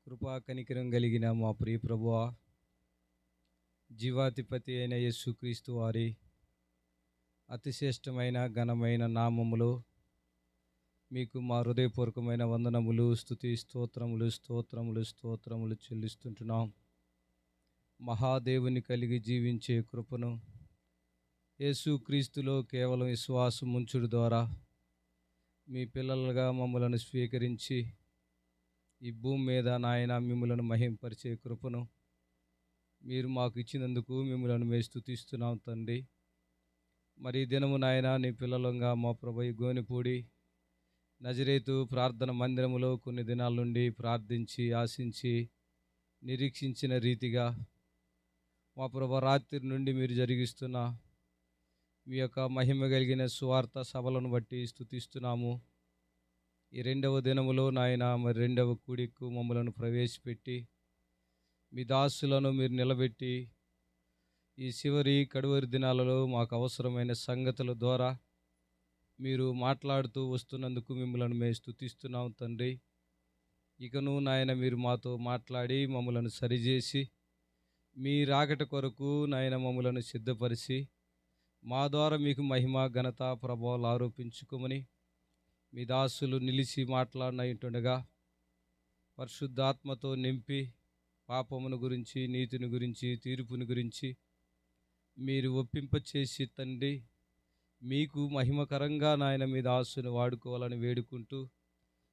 కృపా కనికరం కలిగిన మా ప్రియ ప్రభువా, జీవాధిపతి అయిన యేసుక్రీస్తు వారి అతిశ్రేష్టమైన ఘనమైన నామములో మీకు మా హృదయపూర్వకమైన వందనములు, స్తుతి స్తోత్రములు చెల్లిస్తుంటున్నాం. మహాదేవుని కలిగి జీవించే కృపను యేసుక్రీస్తులో కేవలం విశ్వాసం ఉంచుడు ద్వారా మీ పిల్లలుగా మమ్మలను స్వీకరించి ఈ భూమి మీద నాయన మిమ్మలను మహింపరిచే కృపను మీరు మాకు ఇచ్చినందుకు మిమ్మలను మేము స్తుతిస్తున్నాం తండ్రి. మరి ఈ దినము నాయన నీ పిల్లలంగా మా ప్రభు గోనిపూడి నజరేతు ప్రార్థన మందిరములో కొన్ని దినాల నుండి ప్రార్థించి ఆశించి నిరీక్షించిన రీతిగా మా ప్రభు రాత్రి నుండి మీరు జరిగిస్తున్న మీ యొక్క మహిమ కలిగిన సువార్త సభలను బట్టి స్తుతిస్తున్నాము. ఈ రెండవ దినములో నాయన మరి రెండవ కూడికు మమ్మలను ప్రవేశపెట్టి మీ దాసులను మీరు నిలబెట్టి ఈ చివరి కడువరి దినాలలో మాకు అవసరమైన సంగతుల ద్వారా మీరు మాట్లాడుతూ వస్తున్నందుకు మిమ్మల్ని మేము స్తుతిస్తున్నాం తండ్రి. ఇకను నాయన మీరు మాతో మాట్లాడి మమ్మలను సరిచేసి మీ రాకట కొరకు నాయన మమ్మలను సిద్ధపరిచి మా ద్వారా మీకు మహిమ ఘనత ప్రభావాలు ఆరోపించుకోమని మీ దాసులు నిలిచి మాట్లాడినట్టుండగా పరిశుద్ధాత్మతో నింపి పాపమును గురించి, నీతిని గురించి, తీర్పుని గురించి మీరు ఒప్పింపచేసి తండ్రి మీకు మహిమకరంగా నాయన మీ దాసుని వాడుకోవాలని వేడుకుంటూ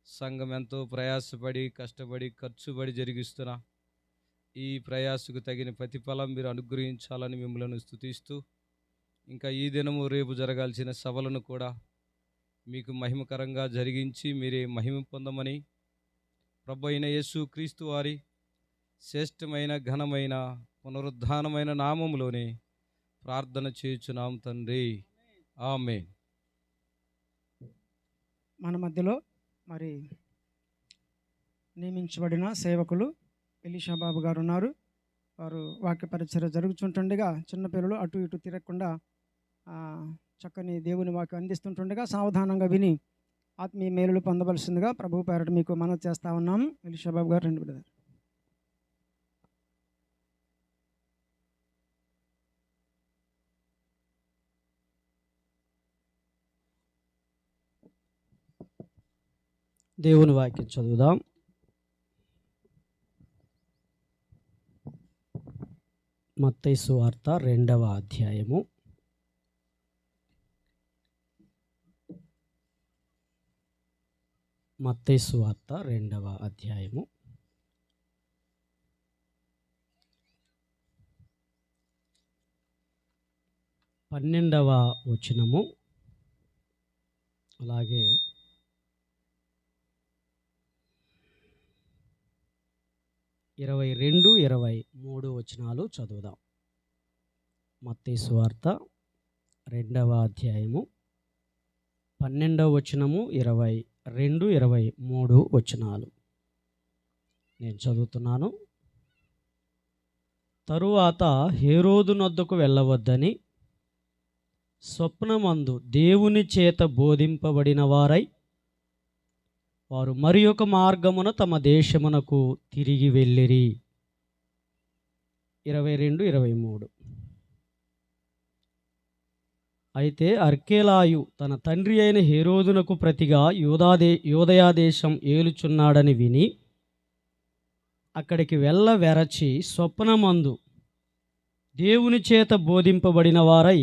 సంఘం ఎంతో ప్రయాసపడి కష్టపడి ఖర్చుపడి జరిగిస్తున్న ఈ ప్రయాసకు తగిన ప్రతిఫలం మీరు అనుగ్రహించాలని మిమ్మల్ని స్తుతిస్తూ ఇంకా ఈ దినము రేపు జరగాల్సిన సభలను కూడా మీకు మహిమకరంగా జరిగించి మీరే మహిమ పొందమని ప్రభు అయిన యేసుక్రీస్తు వారి శ్రేష్టమైన ఘనమైన పునరుద్ధానమైన నామములోనే ప్రార్థన చేయుచున్నాం తండ్రి, ఆమేన్. మన మధ్యలో మరి నియమించబడిన సేవకులు ఎలీషా బాబు గారు ఉన్నారు. వారు వాక్య పరిచర్య జరుగుతుంటుండగా చిన్నపిల్లలు అటు ఇటు తిరగకుండా చక్కని దేవుని వాక్యం అందిస్తుంటుండగా సావధానంగా విని ఆత్మీయ మేలులు పొందవలసిందిగా ప్రభు పేరట మీకు మనవి చేస్తా ఉన్నాము. ఎలీషా బాబు గారు రండి బ్రదర్. దేవుని వాక్యం చదువుదాం. మత్తయి సువార్త 2వ అధ్యాయము. మత్తయి సువార్త 2వ అధ్యాయము 12వ వచనము అలాగే 22, 23 వచనాలు చదువుదాం. మత్తయి సువార్త 2వ అధ్యాయము 12వ వచనము 22, 23 వచనాలు నేను చదువుతున్నాను. తరువాత హేరోదు నొద్దకు వెళ్ళవద్దని స్వప్నమందు దేవుని చేత బోధింపబడిన వారై వారు మరి ఒక మార్గమున తమ దేశమునకు తిరిగి వెళ్ళిరి. 22, 23 అయితే అర్కేలాయు తన తండ్రి అయిన హేరోదునకు ప్రతిగా యూదయా దేశం ఏలుచున్నాడని విని అక్కడికి వెరచి స్వప్నమందు దేవుని చేత బోధింపబడిన వారై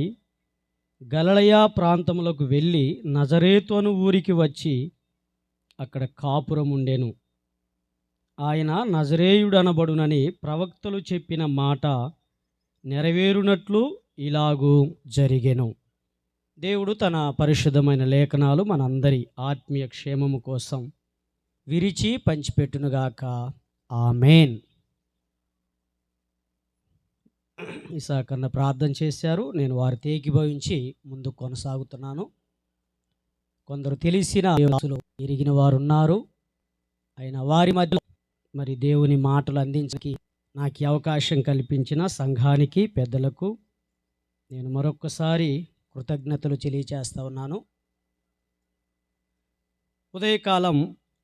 గలిలయ ప్రాంతములకు వెళ్ళి నజరేతు అను ఊరికి వచ్చి అక్కడ కాపురముండెను. ఆయన నజరేయుడనబడునని ప్రవక్తలు చెప్పిన మాట నెరవేరునట్లు ఇలాగూ జరిగెను. దేవుడు తన పరిశుద్ధమైన లేఖనాలు మనందరి ఆత్మీయ క్షేమము కోసం విరిచి పంచిపెట్టునుగాక. ఆమేన్. ఇసాకన్న ప్రార్థన చేశారు. నేను వారితో ఏకీభవించి ముందుకు కొనసాగుతున్నాను. కొందరు తెలిసిన ఎరిగిన వారు ఉన్నారు. అయినా వారి మధ్యలో మరి దేవుని మాటలు అందించడానికి నాకు అవకాశం కల్పించిన సంఘానికి పెద్దలకు నేను మరొక్కసారి కృతజ్ఞతలు తెలియచేస్తా ఉన్నాను. ఉదయకాలం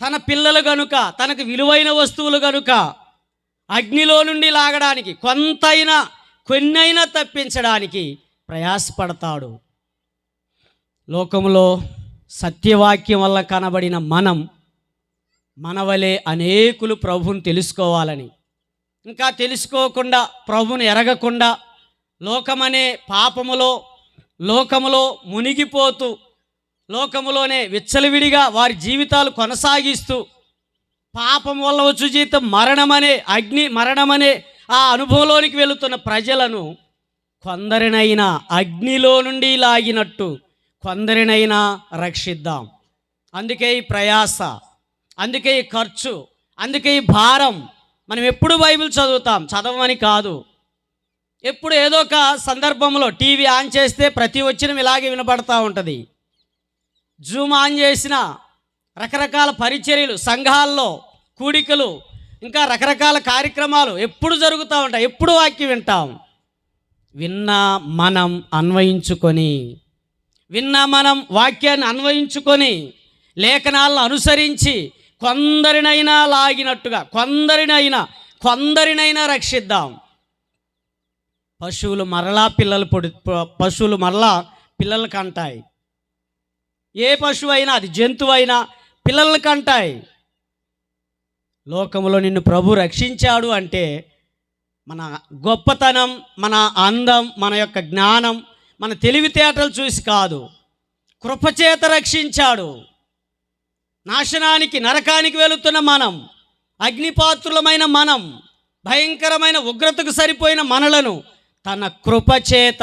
తన పిల్లలు గనుక, తనకు విలువైన వస్తువులు గనుక అగ్నిలో నుండి లాగడానికి, కొన్నైనా తప్పించడానికి ప్రయాసపడతాడు. లోకంలో సత్యవాక్యం వల్ల కనబడిన మన వలె అనేకులు ప్రభువుని తెలుసుకోవాలని, ఇంకా తెలుసుకోకుండా ప్రభువుని ఎరగకుండా లోకమనే లోకములో మునిగిపోతూ లోకములోనే విచ్చలవిడిగా వారి జీవితాలు కొనసాగిస్తూ పాపం వల్ల వచ్చు జీవితం మరణమనే ఆ అనుభవంలోనికి వెళుతున్న ప్రజలను కొందరినైనా అగ్నిలో నుండి లాగినట్టు కొందరినైనా రక్షిద్దాం. అందుకే ఈ ప్రయాస, అందుకే ఈ ఖర్చు, అందుకే ఈ భారం. మనం ఎప్పుడు బైబిల్ చదవమని కాదు. ఎప్పుడు ఏదో ఒక సందర్భంలో టీవీ ఆన్ చేస్తే ప్రతి వచనం ఇలాగే వినపడతా ఉంటుంది. జూమ్ ఆన్ చేసిన రకరకాల పరిచర్యలు, సంఘాల్లో కూడికలు, ఇంకా రకరకాల కార్యక్రమాలు ఎప్పుడు జరుగుతూ ఉంటాయి. ఎప్పుడు వాక్యం వింటాం. విన్నా మనం వాక్యాన్ని అన్వయించుకొని లేఖనాలను అనుసరించి కొందరినైనా లాగినట్టుగా కొందరినైనా రక్షిద్దాం. పశువులు మరలా పిల్లలు కంటాయి. ఏ పశువు అయినా, అది జంతువైనా పిల్లలు కంటాయి. లోకంలో నిన్ను ప్రభు రక్షించాడు అంటే మన గొప్పతనం, మన అందం, మన యొక్క జ్ఞానం, మన తెలివితేటలు చూసి కాదు. కృపచేత రక్షించాడు. నాశనానికి, నరకానికి వెళుతున్న మనం, అగ్నిపాత్రులమైన మనం, భయంకరమైన ఉగ్రతకు సరిపోయిన మనలను తన కృపచేత,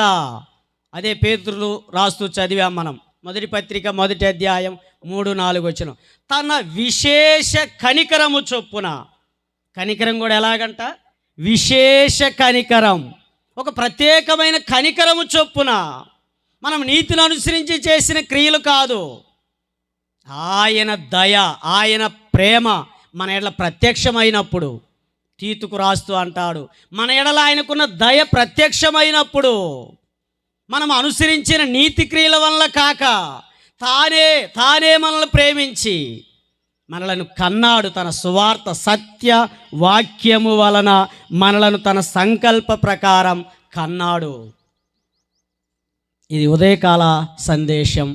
అదే పేతురు రాస్తూ చదివాం మనం, మొదటి పత్రిక 1వ అధ్యాయం 3-4 వచనం. తన విశేష కనికరము చొప్పున, కనికరం కూడా ఎలాగంట? విశేష కనికరం, ఒక ప్రత్యేకమైన కనికరము చొప్పున. మనం నీతిని అనుసరించి చేసిన క్రియలు కాదు, ఆయన దయ, ఆయన ప్రేమ మన ఎడల ప్రత్యక్షమైనప్పుడు. తీతుకు రాస్తూ అంటాడు, మన ఎడల ఆయనకున్న దయ ప్రత్యక్షమైనప్పుడు మనం అనుసరించిన నీతి క్రియల వల్ల కాక తానే మనల్ని ప్రేమించి మనలను కన్నాడు. తన సువార్త సత్య వాక్యము వలన మనలను తన సంకల్ప ప్రకారం కన్నాడు. ఇది ఉదయకాల సందేశం.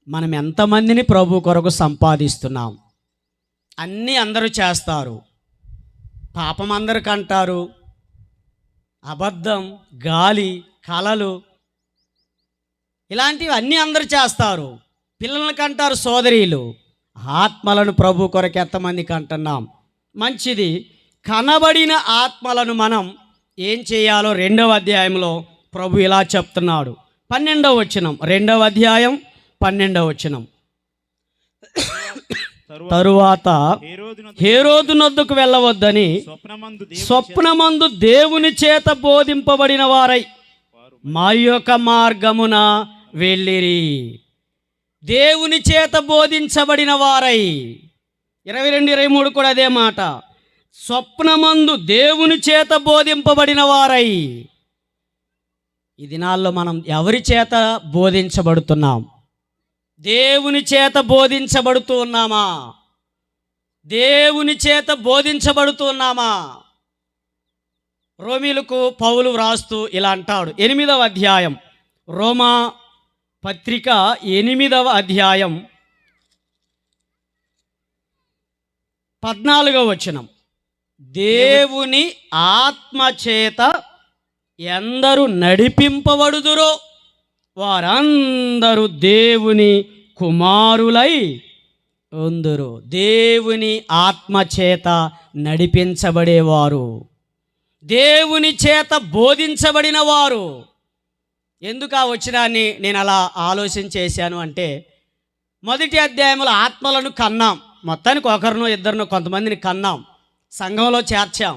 మనం ఎంతమందిని ప్రభు కొరకు సంపాదిస్తున్నాం? అన్నీ అందరూ చేస్తారు. పాపం అందరికి అంటారు, అబద్ధం, గాలి, కలలు, ఇలాంటివి అన్నీ అందరూ చేస్తారు. పిల్లలకి అంటారు సోదరీలు. ఆత్మలను ప్రభు కొరకు ఎంతమందికి అంటున్నాం? మంచిది. కనబడిన ఆత్మలను మనం ఏం చేయాలో 2వ అధ్యాయంలో ప్రభు ఇలా చెప్తున్నాడు. 12వ వచనం, 2వ అధ్యాయం 12వ వచనం. తరువాత హేరోదు నొద్దకు వెళ్ళవద్దని స్వప్నమందు దేవుని చేత బోధింపబడిన వారై మా యొక్క మార్గమున వెళ్ళిరి. దేవుని చేత బోధించబడిన వారై, 22-23 కూడా అదే మాట. స్వప్నమందు దేవుని చేత బోధింపబడిన వారై. ఈ దినాల్లో మనం ఎవరి చేత బోధించబడుతున్నాం? దేవుని చేత బోధించబడుతూ ఉన్నామా? దేవుని చేత బోధించబడుతూ ఉన్నామా? రోమీలకు పౌలు వ్రాస్తూ ఇలా అంటాడు. 8వ అధ్యాయం, రోమా పత్రిక 8వ అధ్యాయం 14వ వచనం. దేవుని ఆత్మచేత ఎందరు నడిపింపబడుదురో వారందరూ దేవుని కుమారులై ఉందురు. దేవుని ఆత్మచేత నడిపించబడేవారు, దేవుని చేత బోధించబడిన వారు. ఎందుకు ఆ వచనాన్ని నేను అలా ఆలోచన చేశాను అంటే, 1వ అధ్యాయంలో ఆత్మలను కన్నాం. మొత్తానికి ఒకరినో ఇద్దరినో కొంతమందిని కన్నాం, సంఘంలో చేర్చాం,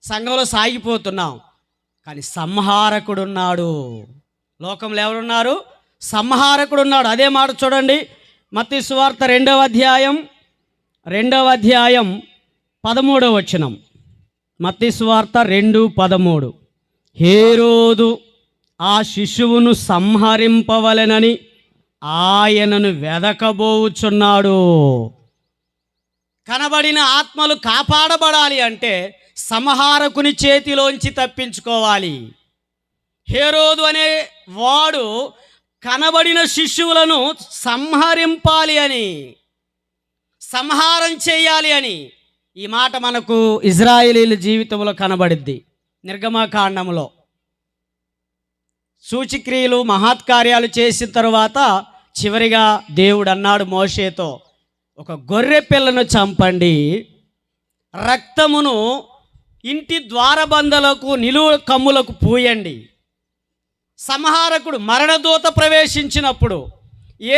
సంఘంలో సాగిపోతున్నాం. కానీ సంహారకుడున్నాడు. లోకంలో ఎవరున్నారు? సంహారకుడున్నాడు. అదే మాట చూడండి, మత్తయి సువార్త 2వ అధ్యాయం 13వ వచనం. మత్తయి సువార్త 2:13. హేరోదు ఆ శిశువును సంహరింపవలెనని ఆయనను వెదకబోచున్నాడు. కనబడిన ఆత్మలు కాపాడబడాలి అంటే సంహారకుని చేతిలోంచి తప్పించుకోవాలి. హేరోదు అనే వాడు కనబడిన శిష్యువులను సంహరింపాలి అని, సంహారం చేయాలి అని. ఈ మాట మనకు ఇజ్రాయేలీల జీవితంలో కనబడిద్ది. నిర్గమకాండంలో సూచిక్రియలు మహత్కార్యాలు చేసిన తరువాత చివరిగా దేవుడు అన్నాడు మోషేతో, ఒక గొర్రె పిల్లను చంపండి, రక్తమును ఇంటి ద్వారబంధలకు నిలువ కమ్ములకు పూయండి. సంహారకుడు మరణదూత ప్రవేశించినప్పుడు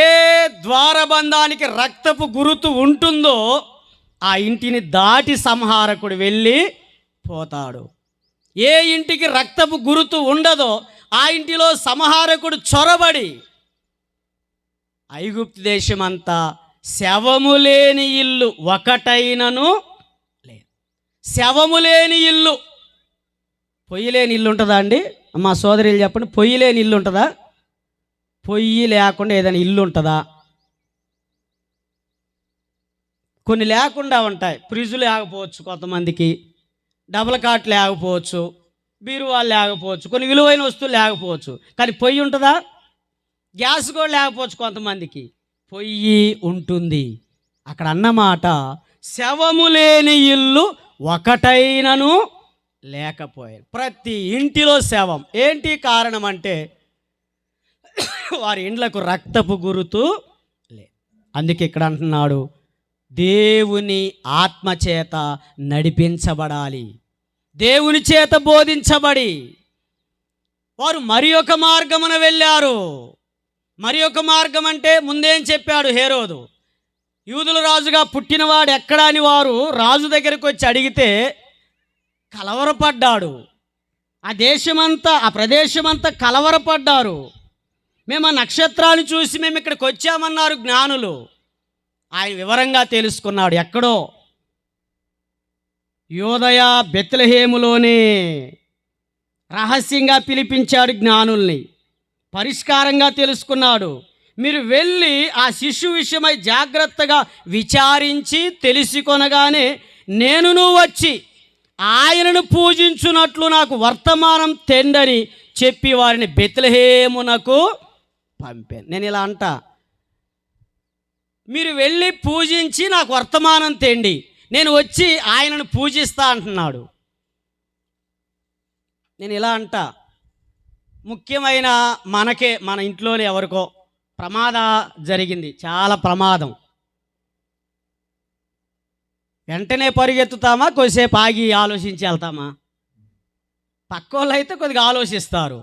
ఏ ద్వారబంధానికి రక్తపు గురుతు ఉంటుందో ఆ ఇంటిని దాటి సంహారకుడు వెళ్ళి పోతాడు. ఏ ఇంటికి రక్తపు గురుతు ఉండదో ఆ ఇంటిలో సంహారకుడు చొరబడి ఐగుప్తు దేశమంతా శవము లేని ఇల్లు ఒకటైనను లేదు. శవము లేని ఇల్లు, పొయ్యి లేని ఇల్లు ఉంటుందా అండి? మా సోదరులు చెప్పండి, పొయ్యి లేని ఇల్లు ఉంటుందా? పొయ్యి లేకుండా ఏదైనా ఇల్లు ఉంటుందా? కొన్ని లేకుండా ఉంటాయి. ఫ్రిడ్జ్ లేకపోవచ్చు, కొంతమందికి డబుల్ కాట్ లేకపోవచ్చు, బీరువాలు లేకపోవచ్చు, కొన్ని విలువైన వస్తువులు లేకపోవచ్చు. కానీ పొయ్యి ఉంటుందా? గ్యాస్ కూడా లేకపోవచ్చు కొంతమందికి. పొయ్యి ఉంటుంది. అక్కడ అన్నమాట శవము లేని ఇల్లు ఒకటైనను లేకపోయారు. ప్రతి ఇంటిలో శవం. ఏంటి కారణం అంటే వారి ఇండ్లకు రక్తపు గురుతు లేదు. అందుకే ఇక్కడ అంటున్నాడు, దేవుని ఆత్మచేత నడిపించబడాలి, దేవుని చేత బోధించబడి వారు మరి ఒక మార్గమున వెళ్ళారు. మరి ఒక మార్గం అంటే ముందేం చెప్పాడు హేరోదు, యూదుల రాజుగా పుట్టినవాడు ఎక్కడా అని వారు రాజు దగ్గరికి వచ్చి అడిగితే కలవరపడ్డాడు. ఆ దేశమంతా, ఆ ప్రదేశమంతా కలవరపడ్డారు. మేము ఆ నక్షత్రాన్ని చూసి మేము ఇక్కడికి వచ్చామన్నారు జ్ఞానులు. ఆయన వివరంగా తెలుసుకున్నాడు. ఎక్కడో యోదయ బెత్లెహేములోనే రహస్యంగా పిలిపించాడు జ్ఞానుల్ని. పరిష్కారంగా తెలుసుకున్నాడు. మీరు వెళ్ళి ఆ శిశువు విషయమై జాగ్రత్తగా విచారించి తెలుసుకొనగానే నేనును వచ్చి ఆయనను పూజించున్నట్లు నాకు వర్తమానం తెండని చెప్పి వారిని బెత్లెహేమునకు పంపాను. నేను ఇలా అంటా, మీరు వెళ్ళి పూజించి నాకు వర్తమానం తెండి, నేను వచ్చి ఆయనను పూజిస్తా అంటున్నాడు. నేను ఇలా అంటా, ముఖ్యమైన మనకే, మన ఇంట్లోనే ఎవరికో ప్రమాదం జరిగింది, చాలా ప్రమాదం. వెంటనే పరిగెత్తుతామా, కొద్దిసేపు ఆగి ఆలోచించి వెళ్తామా? పక్కోళ్ళు అయితే కొద్దిగా ఆలోచిస్తారు,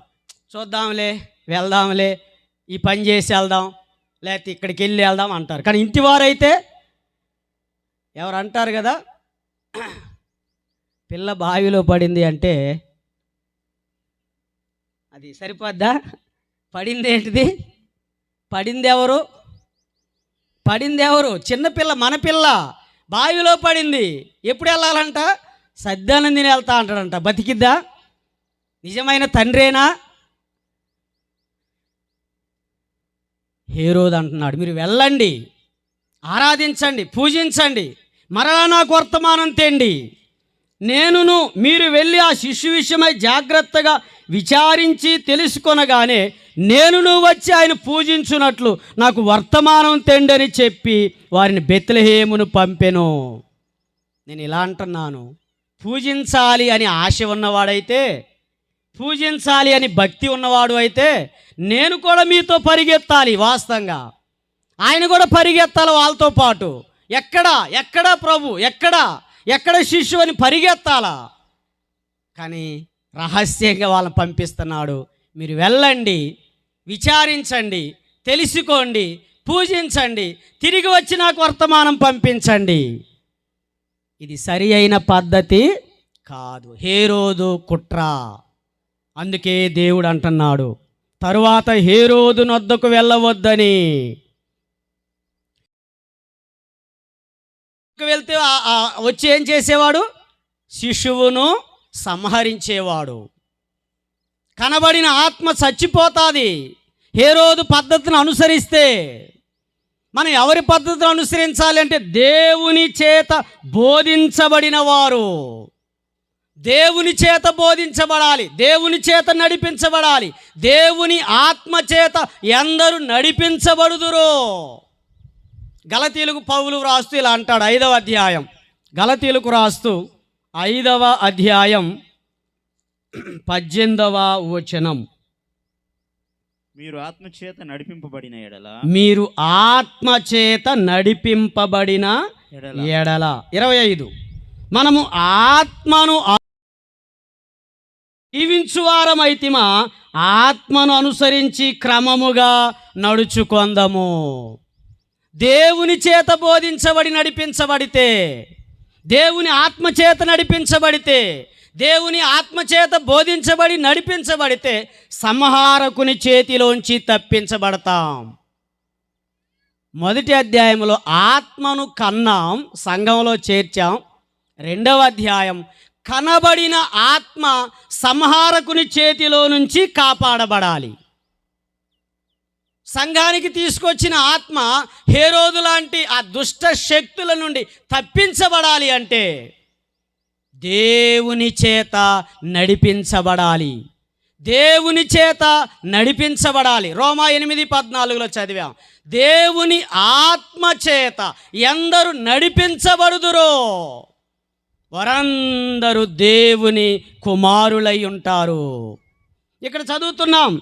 చూద్దాంలే, వెళ్దాంలే, ఈ పని చేసి వెళ్దాం, లేకపోతే ఇక్కడికి వెళ్ళి వెళ్దాం అంటారు. కానీ ఇంటివారైతే ఎవరు అంటారు కదా, పిల్ల బావిలో పడింది అంటే అది సరిపోద్దా? పడింది ఏంటిది? పడింది ఎవరు? పడింది ఎవరు? చిన్నపిల్ల, మన పిల్ల బావిలో పడింది. ఎప్పుడు వెళ్ళాలంట? సద్దానం తిని వెళ్తా అంటాడంట. బతికిద్దా? నిజమైన తండ్రేనా? హేరోదు అంటున్నాడు, మీరు వెళ్ళండి, ఆరాధించండి, పూజించండి, మరలా నాకు వర్తమానం తేండి. నేనును మీరు వెళ్ళి ఆ శిశు విషయమై జాగ్రత్తగా విచారించి తెలుసుకొనగానే నేనును వచ్చి ఆయన పూజించున్నట్లు నాకు వర్తమానం తెండని చెప్పి వారిని బెత్లెహేమును పంపెను. నేను ఇలా అంటున్నాను, పూజించాలి అని ఆశ ఉన్నవాడైతే, పూజించాలి అని భక్తి ఉన్నవాడు అయితే నేను కూడా మీతో పరిగెత్తాలి. వాస్తవంగా ఆయన కూడా పరిగెత్తాలి వాళ్ళతో పాటు. ఎక్కడ ప్రభు, ఎక్కడ శిష్యు అని పరిగెత్తాలా. కానీ రహస్యంగా వాళ్ళని పంపిస్తున్నాడు. మీరు వెళ్ళండి, విచారించండి, తెలుసుకోండి, పూజించండి, తిరిగి వచ్చి నాకు వర్తమానం పంపించండి. ఇది సరి అయిన పద్ధతి కాదు, హేరోదు కుట్ర. అందుకే దేవుడు అంటున్నాడు, తరువాత హేరోదు నొద్దకు వెళ్ళవద్దని. వెళ్తే వచ్చి ఏం చేసేవాడు? శిశువును సంహరించేవాడు. కనబడిన ఆత్మ చచ్చిపోతుంది హేరోదు పద్ధతిని అనుసరిస్తే. మనం ఎవరి పద్ధతిని అనుసరించాలి అంటే దేవుని చేత బోధించబడిన వారు, దేవుని చేత బోధించబడాలి, దేవుని చేత నడిపించబడాలి. దేవుని ఆత్మ చేత ఎందరు నడిపించబడుదురో. గలతీయులకు పౌలు రాస్తూ ఇలా అంటాడు, 5వ అధ్యాయం, గలతీయులకు రాస్తూ 5వ అధ్యాయం 18వ వచనం. మీరు ఆత్మచేత నడిపింపబడిన ఎడల, మీరు ఆత్మచేత నడిపింపబడిన ఎడల. 25, మనము ఆత్మను జీవించువారమైతిమా, ఆత్మను అనుసరించి క్రమముగా నడుచుకొందము. దేవుని చేత బోధించబడి నడిపించబడితే, దేవుని ఆత్మచేత నడిపించబడితే, దేవుని ఆత్మచేత బోధించబడి నడిపించబడితే సంహారకుని చేతిలోంచి తప్పించబడతాం. మొదటి అధ్యాయంలో ఆత్మను కన్నాం, సంఘంలో చేర్చాం. 2వ అధ్యాయం కనబడిన ఆత్మ సంహారకుని చేతిలో నుంచి కాపాడబడాలి. సంఘానికి తీసుకొచ్చిన ఆత్మ హేరోదు లాంటి ఆ దుష్ట శక్తుల నుండి తప్పించబడాలి అంటే దేవుని చేత నడిపించబడాలి, దేవుని చేత నడిపించబడాలి. రోమా 8:14 చదివాం, దేవుని ఆత్మ చేత ఎందరు నడిపించబడుదురో వారందరూ దేవుని కుమారులై ఉంటారు. ఇక్కడ చదువుతున్నాం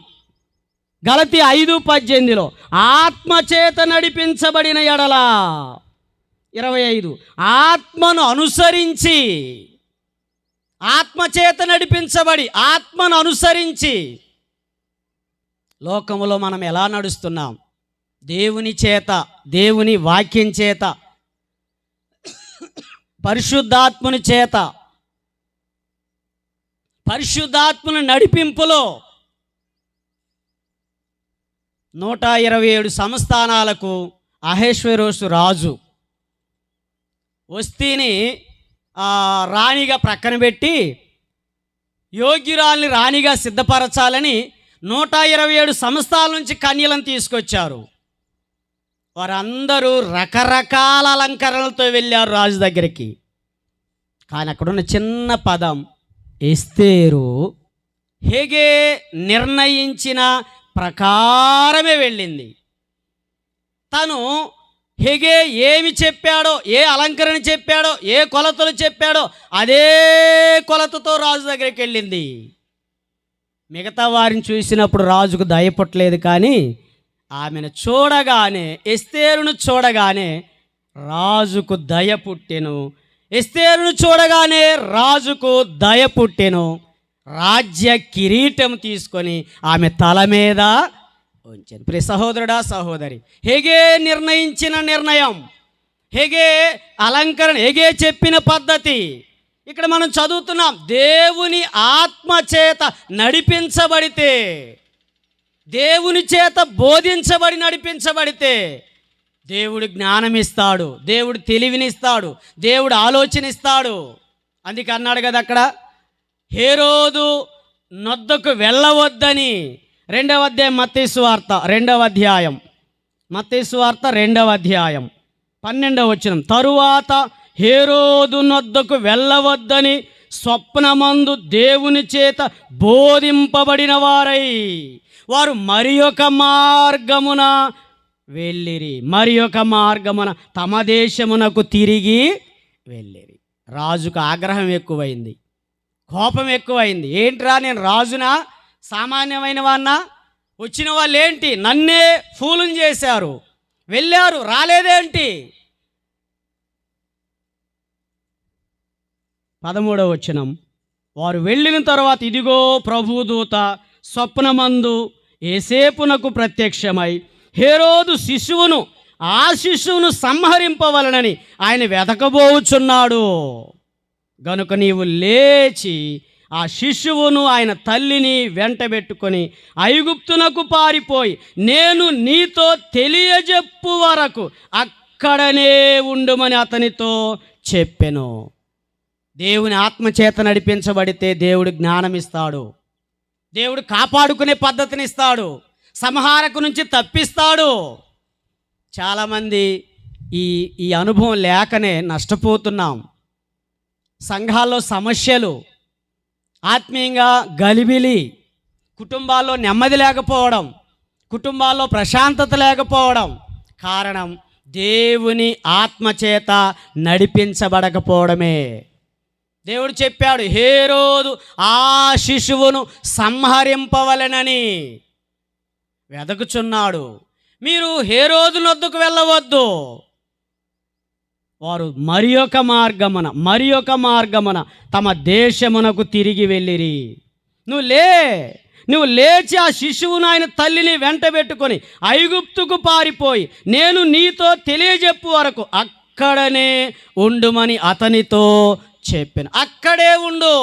గలతీ 5:18, ఆత్మచేత నడిపించబడిన ఎడల. 25, ఆత్మను అనుసరించి, ఆత్మచేత నడిపించబడి ఆత్మను అనుసరించి. లోకములో మనం ఎలా నడుస్తున్నాం? దేవుని చేత, దేవుని వాక్యం చేత, పరిశుద్ధాత్మని చేత, పరిశుద్ధాత్మని నడిపింపులో 127 సంస్థానాలకు అహేశ్వరోసు రాజు వస్తీని రాణిగా ప్రక్కన పెట్టి యోగ్యురాల్ని రాణిగా సిద్ధపరచాలని 127 సంస్థాల నుంచి కన్యలను తీసుకొచ్చారు. వారందరూ రకరకాల అలంకరణలతో వెళ్ళారు రాజు దగ్గరికి. కానీ అక్కడున్న చిన్న పదం ఎస్తేరు హేగే నిర్ణయించిన ప్రకారమే వెళ్ళింది. తను హేగే ఏమి చెప్పాడో, ఏ అలంకరణ చెప్పాడో, ఏ కొలతలు చెప్పాడో అదే కొలతతో రాజు దగ్గరికి వెళ్ళింది. మిగతా వారిని చూసినప్పుడు రాజుకు దయపట్టలేదు, కానీ ఆమెను చూడగానే, ఎస్తేరును చూడగానే రాజుకు దయ పుట్టెను. ఎస్తేరును చూడగానే రాజుకు దయ పుట్టెను. రాజ్య కిరీటం తీసుకొని ఆమె తల మీద ఉంచాను. ప్రియ సహోదరుడా, సహోదరి, హేగే నిర్ణయించిన నిర్ణయం, హేగే అలంకరణ, హేగే చెప్పిన పద్ధతి ఇక్కడ మనం చదువుతున్నాం. దేవుని ఆత్మ చేత నడిపించబడితే, దేవుని చేత బోధించబడి నడిపించబడితే దేవుడు జ్ఞానం ఇస్తాడు, దేవుడు తెలివినిస్తాడు, దేవుడు ఆలోచన ఇస్తాడు. అందుకే అన్నాడు కదా అక్కడ, హేరోదు నొద్దకు వెళ్ళవద్దని. 2వ అధ్యాయం మత్తయి సువార్త 2వ అధ్యాయం, మత్తయి సువార్త 2వ అధ్యాయం 12వ వచనం. తరువాత హేరోదు నొద్దకు వెళ్ళవద్దని స్వప్నమందు దేవుని చేత బోధింపబడిన వారై వారు మరి ఒక మార్గమున వెళ్ళిరి, మరి ఒక మార్గమున తమ దేశమునకు తిరిగి వెళ్ళిరి. రాజుకు ఆగ్రహం ఎక్కువైంది, కోపం ఎక్కువైంది. ఏంట్రా, నేను రాజునా, సామాన్యమైన వాన్నా? వచ్చిన వాళ్ళు ఏంటి, నన్నే ఫూలుని చేశారు, వెళ్ళారు, రాలేదేంటి? 13వ వచనం. వారు వెళ్ళిన తర్వాత ఇదిగో ప్రభుదూత స్వప్నమందు యేసేపునకు ప్రత్యక్షమై హేరోదు శిశువును, ఆ శిశువును సంహరింపవలనని ఆయన వెతకబోచున్నాడు. గనుక నీవు లేచి ఆ శిశువును, ఆయన తల్లిని వెంటబెట్టుకొని ఐగుప్తునకు పారిపోయి నేను నీతో తెలియజెప్పు వరకు అక్కడనే ఉండుమని అతనితో చెప్పెను. దేవుని ఆత్మచేత నడిపించబడితే దేవుడు జ్ఞానం ఇస్తాడు, దేవుడు కాపాడుకునే పద్ధతిని ఇస్తాడు, సంహారకు నుంచి తప్పిస్తాడు. చాలామంది ఈ ఈ అనుభవం లేకనే నష్టపోతున్నాం. సంఘాల్లో సమస్యలు, ఆత్మీయంగా గలిబిలి, కుటుంబాల్లో నెమ్మది లేకపోవడం, కుటుంబాల్లో ప్రశాంతత లేకపోవడం కారణం దేవుని ఆత్మచేత నడిపించబడకపోవడమే. దేవుడు చెప్పాడు, హేరోదు ఆ శిశువును సంహరింపవలెనని వెదకుచున్నాడు. మీరు హేరోదు నొద్దకు వెళ్ళవద్దు. వారు మరి ఒక మార్గమున తమ దేశమునకు తిరిగి వెళ్ళిరి. నువ్వు లేచి ఆ శిశువును ఆయన తల్లిని వెంట పెట్టుకొని ఐగుప్తుకు పారిపోయి నేను నీతో తెలియజెప్పు వరకు అక్కడనే ఉండుమని అతనితో చెప్పాను. అక్కడే ఉండు,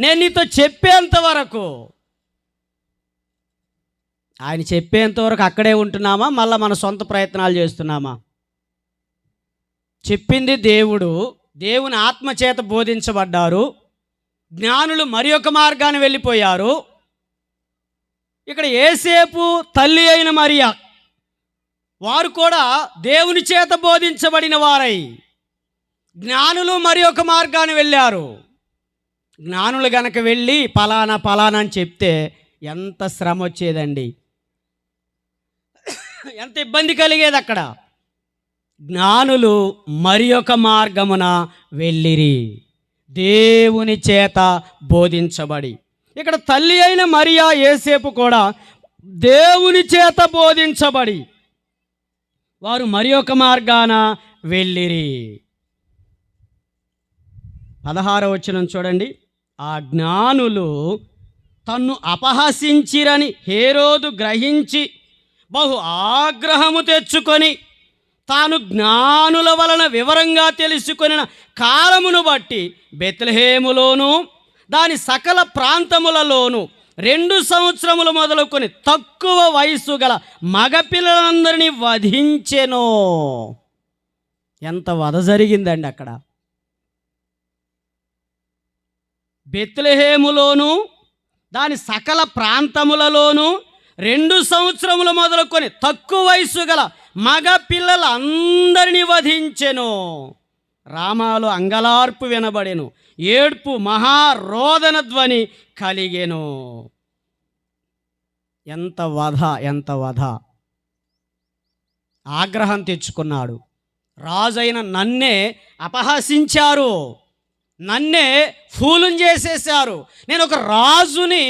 నేను నీతో చెప్పేంత వరకు. ఆయన చెప్పేంత వరకు అక్కడే ఉంటున్నామా, మళ్ళీ మన సొంత ప్రయత్నాలు చేస్తున్నామా? చెప్పింది దేవుడు, దేవుని ఆత్మచేత బోధించబడ్డారు. జ్ఞానులు మరి ఒక మార్గాన్ని వెళ్ళిపోయారు. ఇక్కడ యేసేపు తల్లి అయిన మరియా వారు కూడా దేవుని చేత బోధించబడిన వారై జ్ఞానులు మరి ఒక మార్గాన్ని వెళ్ళారు. జ్ఞానులు గనక వెళ్ళి పలానా అని చెప్తే ఎంత శ్రమ వచ్చేదండి, ఎంత ఇబ్బంది కలిగేది. అక్కడ జ్ఞానులు మరి ఒక మార్గమున వెళ్ళిరి, దేవుని చేత బోధించబడి. ఇక్కడ తల్లి అయిన మరియా యేసేపు కూడా దేవుని చేత బోధించబడి వారు మరి ఒక మార్గాన వెళ్ళిరి. 16వ వచనం చూడండి. ఆ జ్ఞానులు తన్ను అపహసించిరని హేరోదు గ్రహించి బహు ఆగ్రహము తెచ్చుకొని తాను జ్ఞానుల వలన వివరంగా తెలుసుకొనిన కాలమును బట్టి బెత్లెహేములోను దాని సకల ప్రాంతములలోను 2 సంవత్సరములు మొదలుకొని తక్కువ వయస్సు గల మగపిల్లలందరినీ వధించెను. ఎంత వధ జరిగిందండి అక్కడ. బెత్లెహేములోను దాని సకల ప్రాంతములలోను 2 సంవత్సరములు మొదలుకొని తక్కువ వయస్సు గల మగ పిల్లలందరినీ వధించెను. రామాలో అంగలార్పు వినబడెను, ఏడ్పు మహారోదన ధ్వని కలిగెను. ఎంత వధ. ఆగ్రహం తెచ్చుకున్నాడు. రాజైన నన్నే అపహసించారు, నన్నే ఫూలుం చేసేశారు. నేను ఒక రాజుని,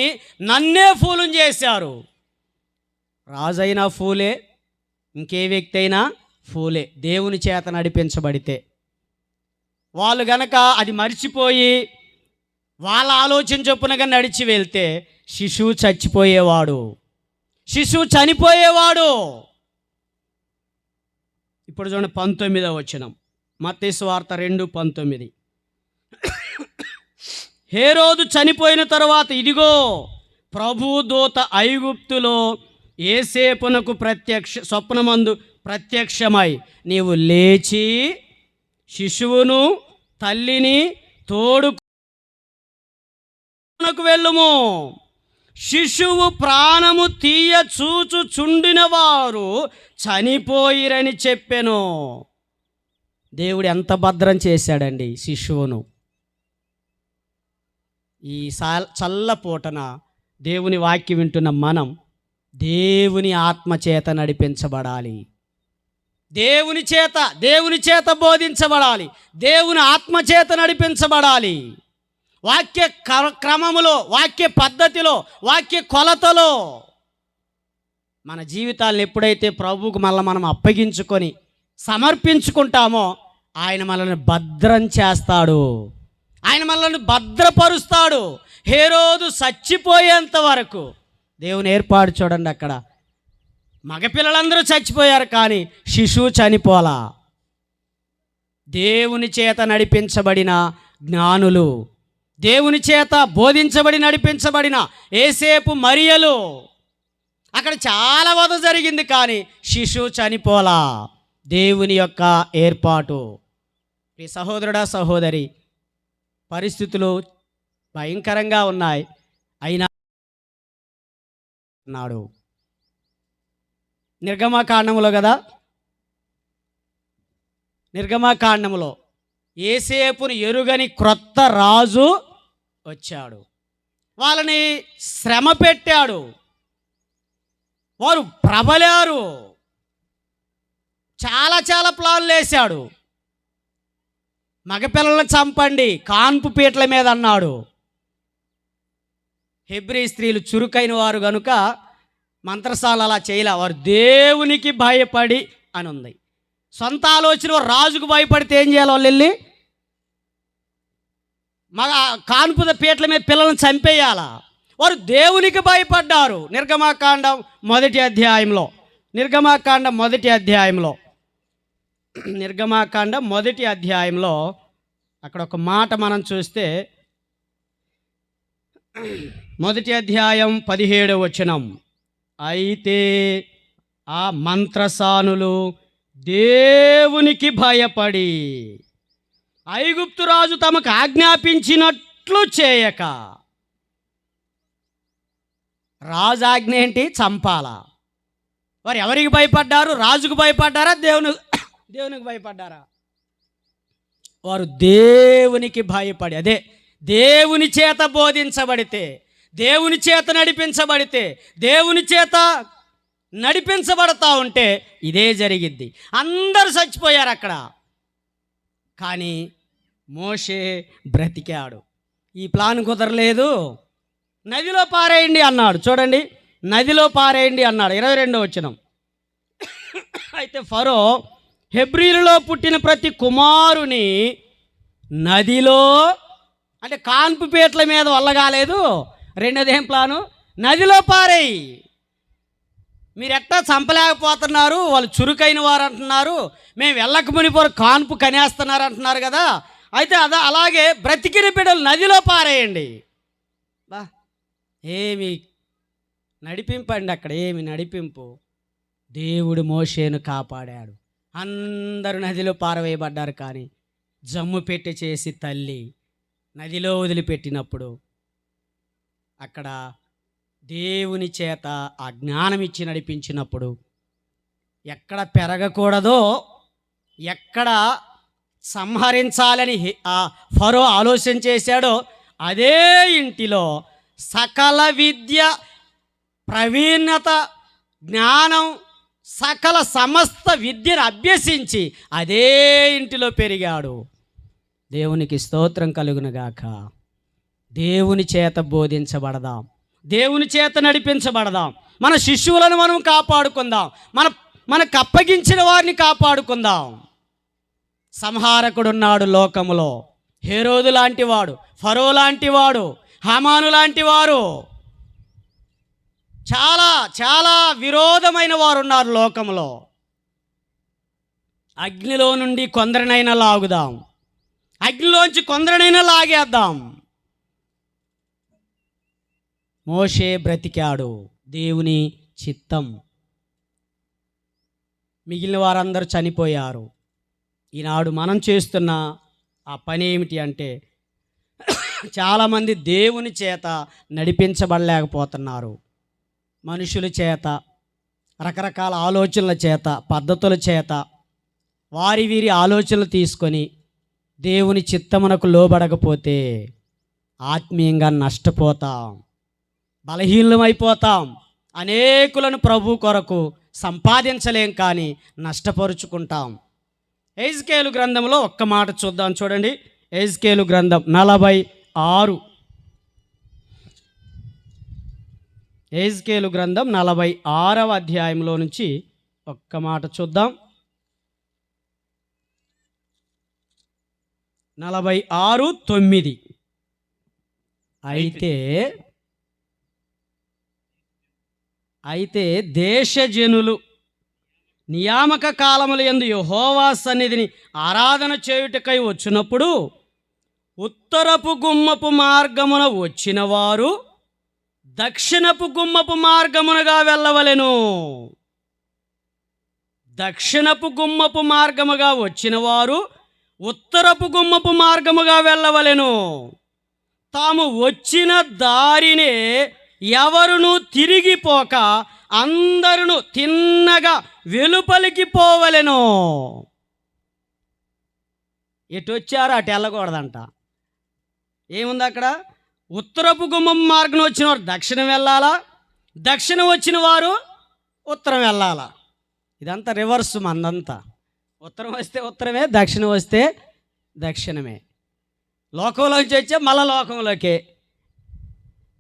నన్నే ఫూలుం చేశారు. రాజైనా ఫూలే, ఇంకే వ్యక్తి అయినా ఫూలే. దేవుని చేత నడిపించబడితే వాళ్ళు గనక అది మర్చిపోయి వాళ్ళ ఆలోచన చొప్పునగా నడిచి వెళ్తే శిశువు చనిపోయేవాడు. ఇప్పుడు చూడండి 19వ వచనం, మత్తయి సువార్త 2:19. హేరోదు చనిపోయిన తరువాత ఇదిగో ప్రభు దూత ఐగుప్తులో యేసేపునకు స్వప్నమందు ప్రత్యక్షమై నీవు లేచి శిశువును తల్లిని తోడుకు వెళ్ళుము, శిశువు ప్రాణము తీయ చూచుచుండిన వారు చనిపోయిరని చెప్పెను. దేవుడు ఎంత భద్రం చేశాడండి శిశువును. ఈ చల్లపూటన దేవుని వాక్యం వింటున్న మనం దేవుని ఆత్మచేత నడిపించబడాలి, దేవుని చేత బోధించబడాలి, దేవుని ఆత్మచేత నడిపించబడాలి. వాక్య క్రమములో, వాక్య పద్ధతిలో, వాక్య కొలతలో మన జీవితాలను ఎప్పుడైతే ప్రభువుకు మనం అప్పగించుకొని సమర్పించుకుంటామో ఆయన మనల్ని భద్రం చేస్తాడు, ఆయన మనల్ని భద్రపరుస్తాడు. హేరోదు చచ్చిపోయేంత వరకు దేవుని ఏర్పాటు చూడండి. అక్కడ మగపిల్లలందరూ చచ్చిపోయారు, కానీ శిశువు చనిపోలా. దేవుని చేత నడిపించబడిన జ్ఞానులు, దేవుని చేత బోధించబడి నడిపించబడిన యేసేపు మరియలు, అక్కడ చాలా వధ జరిగింది, కానీ శిశువు చనిపోలా. దేవుని యొక్క ఏర్పాటు. ఈ సహోదరుడా సహోదరి, పరిస్థితులు భయంకరంగా ఉన్నాయి, అయినా నాడు నిర్గమకాండములో కదా నిర్గమకాండములో యోసేపును ఎరుగని క్రొత్త రాజు వచ్చాడు. వాళ్ళని శ్రమ పెట్టాడు, వారు ప్రబలారు, చాలా చాలా ప్లాన్లు వేశాడు. మగపిల్లలను చంపండి, కాన్పు పీటల మీద అన్నాడు. హెబ్రీ స్త్రీలు చురుకైన వారు కనుక మంత్రసాల అలా చేయలే, వారు దేవునికి భయపడి అని ఉంది. సొంత ఆలోచన రాజుకు భయపడితే ఏం చేయాలి? వాళ్ళు వెళ్ళి మగ కాన్పు పీటల మీద పిల్లలను చంపేయాలా? వారు దేవునికి భయపడ్డారు. నిర్గమకాండం మొదటి అధ్యాయంలో అక్కడ ఒక మాట మనం చూస్తే, మొదటి అధ్యాయం 17వ వచనం, అయితే ఆ మంత్రసానులు దేవునికి భయపడి ఐగుప్తు రాజు తమకు ఆజ్ఞాపించినట్లు చేయక. రాజు ఆజ్ఞ ఏంటి? చంపాలా. వారు ఎవరికి భయపడ్డారు? రాజుకు భయపడ్డారా? దేవునికి భయపడ్డారా? వారు దేవునికి భయపడి, అదే దేవుని చేత బోధించబడితే, దేవుని చేత నడిపించబడితే, దేవుని చేత నడిపించబడతా ఉంటే ఇదే జరిగిద్ది. అందరూ చచ్చిపోయారు అక్కడ, కానీ మోషే బ్రతికాడు. ఈ ప్లాన్ కుదరలేదు, నదిలో పారేయండి అన్నాడు. చూడండి, నదిలో పారేయండి అన్నాడు. 22వ వచనం, అయితే ఫరో హెబ్రీలలో పుట్టిన ప్రతి కుమారుని నదిలో, అంటే కాన్పు పీటల మీద వల్ల కాలేదు, రెండోది ఏం ప్లాను? నదిలో పారేయి. మీరు ఎట్టా చంపలేకపోతున్నారు, వాళ్ళు చురుకైన వారు అంటున్నారు, మేము వెళ్ళక మునిపోరు కాన్పు కనేస్తున్నారు అంటున్నారు కదా, అయితే అలాగే బ్రతికిన బిడ్డలు నదిలో పారేయండి. బా ఏమి నడిపింపండి అక్కడ, ఏమి నడిపింపు. దేవుడు మోషేను కాపాడాడు. అందరూ నదిలో పారవేయబడ్డారు, కానీ జమ్ము పెట్టి చేసి తల్లి నదిలో వదిలిపెట్టినప్పుడు అక్కడ దేవుని చేత ఆ జ్ఞానం ఇచ్చి నడిపించినప్పుడు ఎక్కడ పెరగకూడదో, ఎక్కడ సంహరించాలని ఆ ఫరో ఆలోచన చేశాడో అదే ఇంటిలో సకల విద్య, ప్రవీణత, జ్ఞానం, సకల సమస్త విద్యను అభ్యసించి అదే ఇంటిలో పెరిగాడు. దేవునికి స్తోత్రం కలుగునుగాక. దేవుని చేత బోధించబడదాం, దేవుని చేత నడిపించబడదాం. మన శిష్యులను మనం కాపాడుకుందాం, మనకు అప్పగించిన వారిని కాపాడుకుందాం. సంహారకుడున్నాడు లోకములో, హేరోదు లాంటివాడు, ఫరో లాంటివాడు, హామాను లాంటి వారు, చాలా చాలా విరోధమైన వారు ఉన్నారు లోకంలో. అగ్నిలో నుండి కొందరినైనా లాగుదాం, అగ్నిలోంచి కొందరినైనా లాగేద్దాం. మోషే బ్రతికాడు, దేవుని చిత్తం. మిగిలిన వారందరూ చనిపోయారు. ఈనాడు మనం చేస్తున్న ఆ పని ఏమిటి అంటే, చాలామంది దేవుని చేత నడిపించబడలేకపోతున్నారు. మనుషుల చేత, రకరకాల ఆలోచనల చేత, పద్ధతుల చేత, వారి వీరి ఆలోచనలు తీసుకొని దేవుని చిత్తమునకు లోబడకపోతే ఆత్మీయంగా నష్టపోతాం, బలహీనమైపోతాం. అనేకులను ప్రభు కొరకు సంపాదించలేం, కానీ నష్టపరుచుకుంటాం. ఎజ్కేలు గ్రంథంలో ఒక్క మాట చూద్దాం. చూడండి, ఎజ్కేలు గ్రంథం 46, ఎజ్కేలు గ్రంథం 46వ అధ్యాయంలో నుంచి ఒక్క మాట చూద్దాం. 46:9. అయితే దేశజనులు నియామక కాలముల యందు యెహోవా సన్నిధిని ఆరాధన చేయుటకై వచ్చినప్పుడు ఉత్తరపు గుమ్మపు మార్గమున వచ్చిన వారు దక్షిణపు గుమ్మపు మార్గమునగా వెళ్ళవలెను. దక్షిణపు గుమ్మపు మార్గముగా వచ్చిన వారు ఉత్తరపు గుమ్మపు మార్గముగా వెళ్ళవలెను. తాము వచ్చిన దారినే ఎవరును తిరిగిపోక అందరును తిన్నగా వెలుపలికి పోవలెను. ఎటు వచ్చారో అటు వెళ్ళకూడదంట. ఏముంది అక్కడ? ఉత్తరపు గుమ్మం మార్గం వచ్చిన వారు దక్షిణం వెళ్ళాలా, దక్షిణం వచ్చిన వారు ఉత్తరం వెళ్ళాలా. ఇదంతా రివర్స్ మందంతా. ఉత్తరం వస్తే ఉత్తరమే, దక్షిణం వస్తే దక్షిణమే. లోకంలోంచి వచ్చే మళ్ళా లోకంలోకే,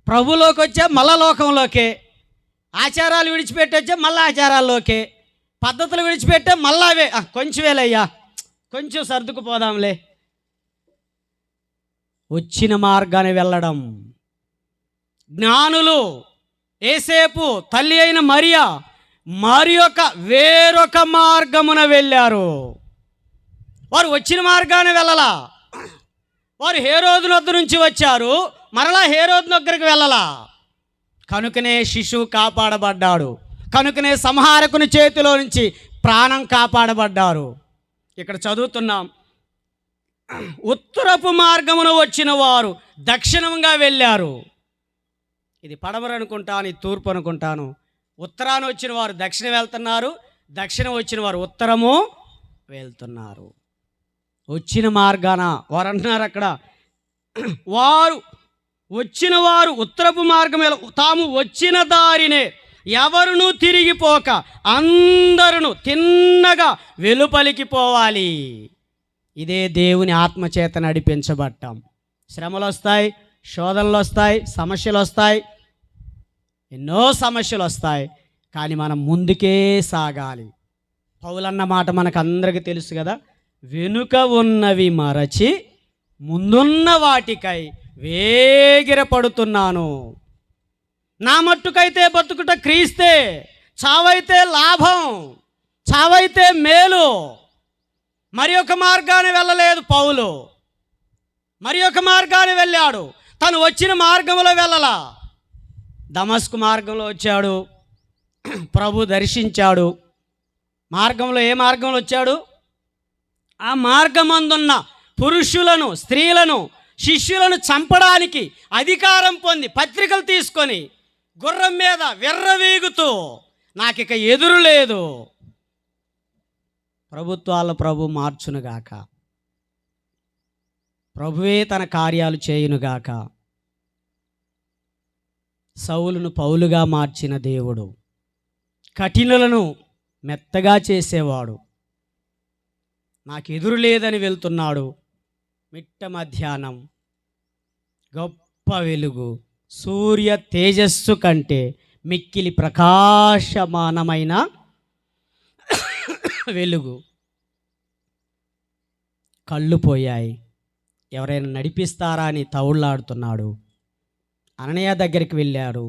ప్రభులోకి వచ్చే మళ్ళా లోకంలోకే, ఆచారాలు విడిచిపెట్టి వచ్చే మళ్ళా ఆచారాల్లోకే, పద్ధతులు విడిచిపెట్టే మళ్ళా అవే. కొంచెం వేలయ్యా, కొంచెం సర్దుకుపోదాంలే. వచ్చిన మార్గాన్ని వెళ్ళడం. జ్ఞానులు ఏసేపు తల్లి అయిన మరియా వేరొక మార్గమున వెళ్ళారు. వారు వచ్చిన మార్గాన్ని వెళ్ళలా. వారు హేరోదు వద్ద నుంచి వచ్చారు, మరలా హేరోదు దగ్గరికి వెళ్ళలా. కనుకనే శిశువు కాపాడబడ్డాడు, కనుకనే సంహారకుని చేతిలో నుంచి ప్రాణం కాపాడబడ్డారు. ఇక్కడ చదువుతున్నాం, ఉత్తరపు మార్గమున వచ్చిన వారు దక్షిణంగా వెళ్ళారు. ఇది పడమర అనుకుంటాను, ఇది తూర్పు అనుకుంటాను. ఉత్తరాన వచ్చిన వారు దక్షిణం వెళ్తున్నారు, దక్షిణం వచ్చిన వారు ఉత్తరము వెళ్తున్నారు. వచ్చిన మార్గాన వారు అంటున్నారు అక్కడ, వారు వచ్చిన వారు ఉత్తరపు మార్గం తాము వచ్చిన దారినే ఎవరునూ తిరిగిపోక అందరును తిన్నగా వెలుపలికి పోవాలి. ఇదే దేవుని ఆత్మచేత నడిపించబడ్డాం. శ్రమలు వస్తాయి, శోధనలు వస్తాయి, సమస్యలు వస్తాయి, ఎన్నో సమస్యలు వస్తాయి, కానీ మనం ముందుకే సాగాలి. పౌలన్న మాట మనకు అందరికీ తెలుసు కదా, వెనుక ఉన్నవి మరచి ముందున్న వాటికై వేగిరపడుతున్నాను. నా మట్టుకైతే బతుకుట క్రీస్తే, చావైతే లాభం, చావైతే మేలు. మరి ఒక మార్గాన్ని వెళ్ళలేదు పౌలు, మరి ఒక మార్గాన్ని వెళ్ళాడు. తను వచ్చిన మార్గంలో వెళ్ళలా. దమస్కు మార్గంలో వచ్చాడు, ప్రభు దర్శించాడు. మార్గంలో ఏ మార్గంలో వచ్చాడు? ఆ మార్గమందున్న పురుషులను, స్త్రీలను, శిష్యులను చంపడానికి అధికారం పొంది పత్రికలు తీసుకొని గుర్రం మీద విర్రవీగుతూ నాకిక ఎదురు లేదు, ప్రభుత్వాల ప్రభు మార్చునుగాక, ప్రభువే తన కార్యాలు చేయునుగాక. సౌలును పౌలుగా మార్చిన దేవుడు, కఠినులను మెత్తగా చేసేవాడు, నాకు ఎదురు లేదని వెళ్తున్నాడు. మిట్ట మధ్యాహ్నం గొప్ప వెలుగు, సూర్య తేజస్సు కంటే మిక్కిలి ప్రకాశమానమైన వెలుగు. కళ్ళు పోయాయి, ఎవరైనా నడిపిస్తారా అని తౌళ్ళాడుతున్నాడు. అననీయ దగ్గరికి వెళ్ళాడు,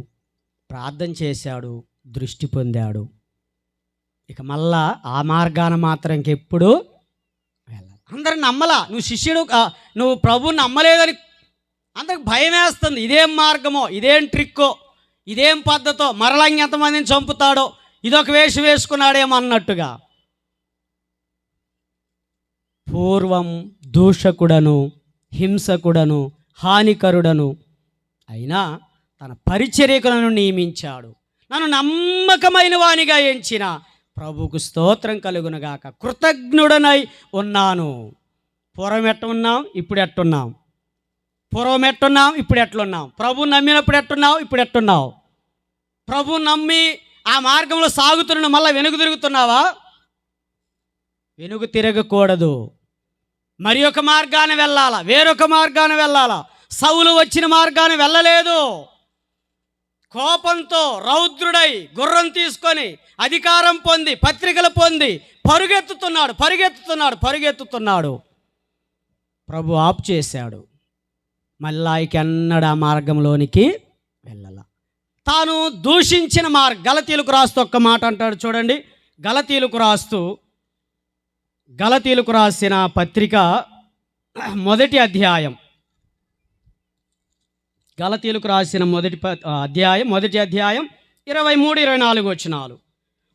ప్రార్థన చేశాడు, దృష్టి పొందాడు. ఇక మళ్ళా ఆ మార్గాన మాత్రం ఇంకెప్పుడు వెళ్ళాలి. అందరు నమ్మలా, నువ్వు శిష్యుడు, నువ్వు ప్రభువుని నమ్మలేదని అందరికి భయం వేస్తుంది. ఇదేం మార్గమో, ఇదేం ట్రిక్కో, ఇదేం పద్ధతో, మరలా ఎంతమందిని చంపుతాడో, ఇదొక వేషం వేసుకున్నాడేమో అన్నట్టుగా. పూర్వం దూషకుడను, హింసకుడను, హానికరుడను అయినా తన పరిచర్యకులను నియమించాడు. నన్ను నమ్మకమైన వానిగా ఎంచిన ప్రభువుకు స్తోత్రం కలుగునుగాక. కృతజ్ఞుడనై ఉన్నాను. పూర్వం ఎట్టున్నాం, ఇప్పుడు ఎట్టున్నాం? పూర్వం ఎట్టున్నాం, ఇప్పుడు ఎట్లున్నాం? ప్రభు నమ్మినప్పుడు ఎట్టున్నావు, ఇప్పుడు ఎట్టున్నావు? ప్రభు నమ్మి ఆ మార్గంలో సాగుతున్న మళ్ళీ వెనుక తిరుగుతున్నావా? వెనుక తిరగకూడదు. మరి ఒక మార్గాన్ని వెళ్ళాలా, వేరొక మార్గాన్ని వెళ్ళాలా. సౌలు వచ్చిన మార్గాన్ని వెళ్ళలేదు. కోపంతో రౌద్రుడై గుర్రం తీసుకొని అధికారం పొంది పత్రికలు పొంది పరుగెత్తుతున్నాడు. ప్రభు ఆప్ చేశాడు. మళ్ళా ఎన్నడూ ఆ మార్గంలోనికి వెళ్ళాల. తాను దూషించిన గలతీలకు రాస్తూ ఒక్క మాట అంటాడు చూడండి. గలతీలకు రాసిన పత్రిక మొదటి అధ్యాయం, గలతీలకు రాసిన మొదటి అధ్యాయం 23-24 వచనాలు.